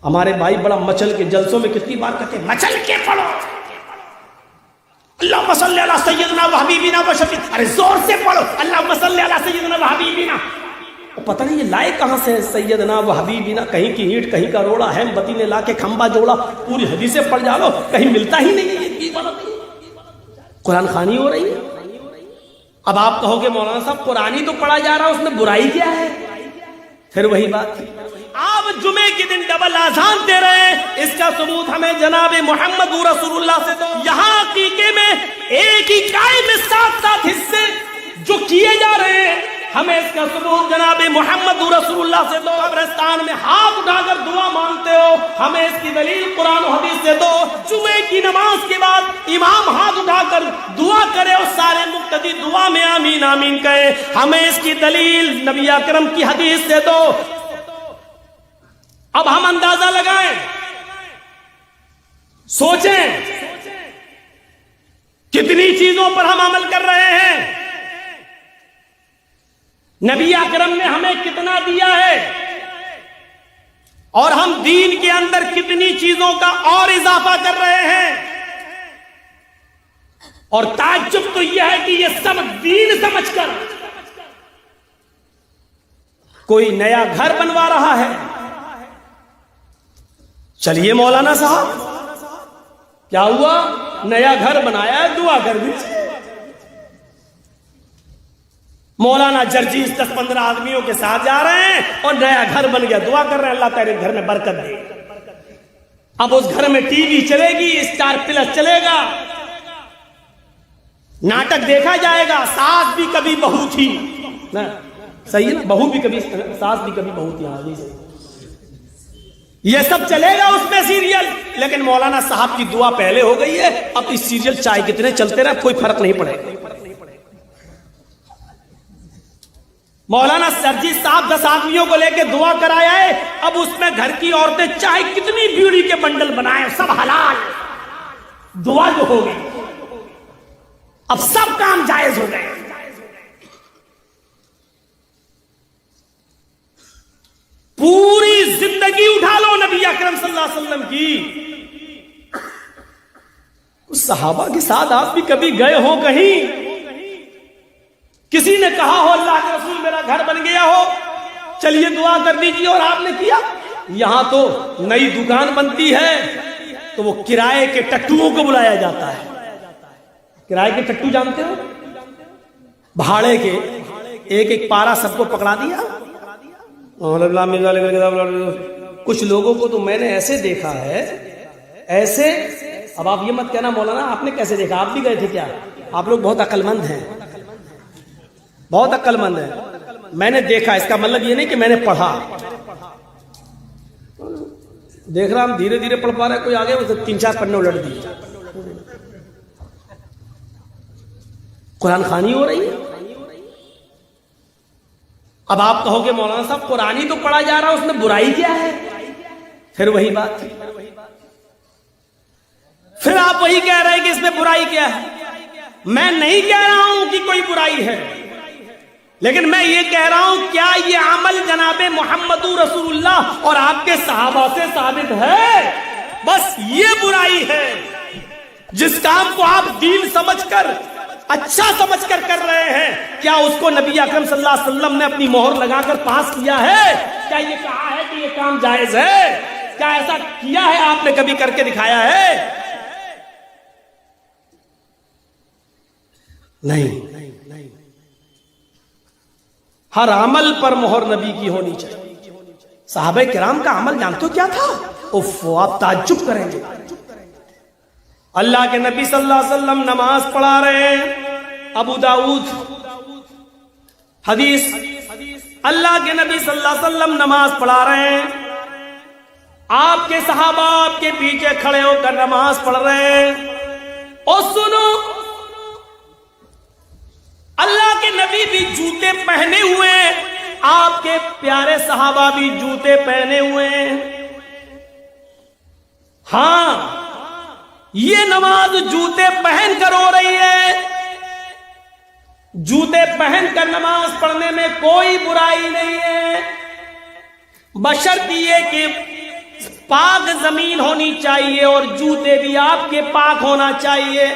ہمارے بھائی بڑا مچل کے جلسوں میں کتنی بار کہتے ہیں مچل کے پڑھو اللہم صلی علی سیدنا و حبیبنا و شفیع، ارے زور سے پڑھو اللہم صلی علی سیدنا و حبیبنا. پتہ نہیں یہ لائے کہاں سے سیدنا و حبیبنا، کہیں کی اینٹ کہیں کا روڑا ہے، بتی نے لا کے کھمبا جوڑا، پوری حدیثیں پڑھ جا لو کہیں ملتا ہی نہیں ہے. یہ قرآن خوانی ہو رہی ہے. اب آپ کہو گے مولانا صاحب قرآن ہی تو پڑھا جا رہا، اس میں برائی کیا ہے؟ پھر وہی بات، آپ جمعے کے دن ڈبل آذان دے رہے ہیں، اس کا ثبوت ہمیں جناب محمد رسول اللہ سے دو. یہاں عقیقے میں ایک ہی کائے میں 7 حصے جو کیے جا رہے ہیں، ہمیں اس کا ثبوت جناب محمد رسول اللہ سے دو. قبرستان میں ہاتھ اٹھا کر دعا مانگتے ہو، ہمیں اس کی دلیل قرآن و حدیث سے دو. جمعے کی نماز کے بعد امام ہاتھ اٹھا کر دعا کرے اور سارے مقتدی دعا میں آمین آمین کہے، ہمیں اس کی دلیل نبی اکرم کی حدیث سے دو. اب ہم اندازہ لگائیں، سوچیں کتنی چیزوں پر ہم عمل کر رہے ہیں. نبی اکرم نے ہمیں کتنا دیا ہے اور ہم دین کے اندر کتنی چیزوں کا اور اضافہ کر رہے ہیں. اور تعجب تو یہ ہے کہ یہ سب دین سمجھ کر کوئی نیا گھر بنوا رہا ہے. چلیے مولانا صاحب کیا ہوا، نیا گھر بنایا ہے، دعا کر دیجیے. مولانا جرجیس 10-15 آدمیوں کے ساتھ جا رہے ہیں اور نیا گھر بن گیا، دعا کر رہے ہیں اللہ تیرے گھر میں برکت دے. اب اس گھر میں ٹی وی چلے گی، اسٹار پلس چلے گا، ناٹک دیکھا جائے گا، ساس بھی کبھی بہو تھی، صحیح ہے نا، بہو بھی کبھی ساس بھی کبھی بہو تھی. ہاں جی یہ سب چلے گا اس میں سیریل. لیکن مولانا صاحب کی دعا پہلے ہو گئی ہے، اب اس سیریل چاہے کتنے چلتے رہے کوئی فرق نہیں پڑے گا. مولانا سرجیت صاحب 10 آدمیوں کو لے کے دعا کرایا ہے، اب اس میں گھر کی عورتیں چاہے کتنی بیڑی کے بنڈل بنائیں سب حلال. دعا جو ہو گئی، اب سب کام جائز ہو گئے. پوری زندگی اٹھا لو نبی اکرم صلی اللہ علیہ وسلم کی، صحابہ کے ساتھ آپ بھی کبھی گئے ہو کہیں، کسی نے کہا ہو اللہ کے رسول میرا گھر بن گیا ہو چلیے دعا کر دیجیے اور آپ نے کیا؟ یہاں تو نئی دکان بنتی ہے تو وہ کرائے کے ٹٹوؤں کو بلایا جاتا ہے. کرائے کے ٹٹو جانتے ہو، بھاڑے کے، ایک ایک پارا سب کو پکڑا دیا. کچھ لوگوں کو تو میں نے ایسے دیکھا ہے ایسے. اب آپ یہ مت کہنا مولانا آپ نے کیسے دیکھا، آپ بھی گئے تھے کیا؟ آپ لوگ بہت عقل مند ہیں، بہت عقل مند ہیں. میں نے دیکھا، اس کا مطلب یہ نہیں کہ میں نے پڑھا. دیکھ رہا ہم دھیرے دھیرے پڑھ پا رہے، کوئی آگے 3-4 پنے الٹ دی. قرآن خوانی ہو رہی ہے. اب آپ کہو گے مولانا صاحب قرآن ہی تو پڑھا جا رہا، اس میں برائی کیا ہے؟ پھر وہی بات، پھر آپ وہی کہہ رہے ہیں کہ اس میں برائی کیا ہے. میں نہیں کہہ رہا ہوں کہ کوئی برائی ہے، لیکن میں یہ کہہ رہا ہوں کیا یہ عمل جناب محمد رسول اللہ اور آپ کے صحابہ سے ثابت ہے؟ بس یہ برائی ہے. جس کام کو آپ دین سمجھ کر اچھا سمجھ کر کر رہے ہیں، کیا اس کو نبی اکرم صلی اللہ علیہ وسلم نے اپنی مہر لگا کر پاس کیا ہے؟ کیا یہ کہا ہے کہ یہ کام جائز ہے؟ کیا ایسا کیا ہے آپ نے کبھی کر کے دکھایا ہے؟ نہیں. ہر عمل پر مہر نبی کی ہونی چاہیے. صحابہ کرام کا عمل جانتے ہو کیا تھا؟ آپ تعجب کریں گے. اللہ کے نبی صلی اللہ علیہ وسلم نماز پڑھا رہے ہیں، ابو داؤد حدیث، اللہ کے نبی صلی اللہ علیہ وسلم نماز پڑھا رہے ہیں، آپ کے صحابہ آپ کے پیچھے کھڑے ہو کر نماز پڑھ رہے ہیں. اور سنو، اللہ کے نبی بھی جوتے پہنے ہوئے ہیں، آپ کے پیارے صحابہ بھی جوتے پہنے ہوئے ہیں. ہاں یہ نماز جوتے پہن کر ہو رہی ہے. جوتے پہن کر نماز پڑھنے میں کوئی برائی نہیں ہے، بشرط یہ کہ پاک زمین ہونی چاہیے اور جوتے بھی آپ کے پاک ہونا چاہیے.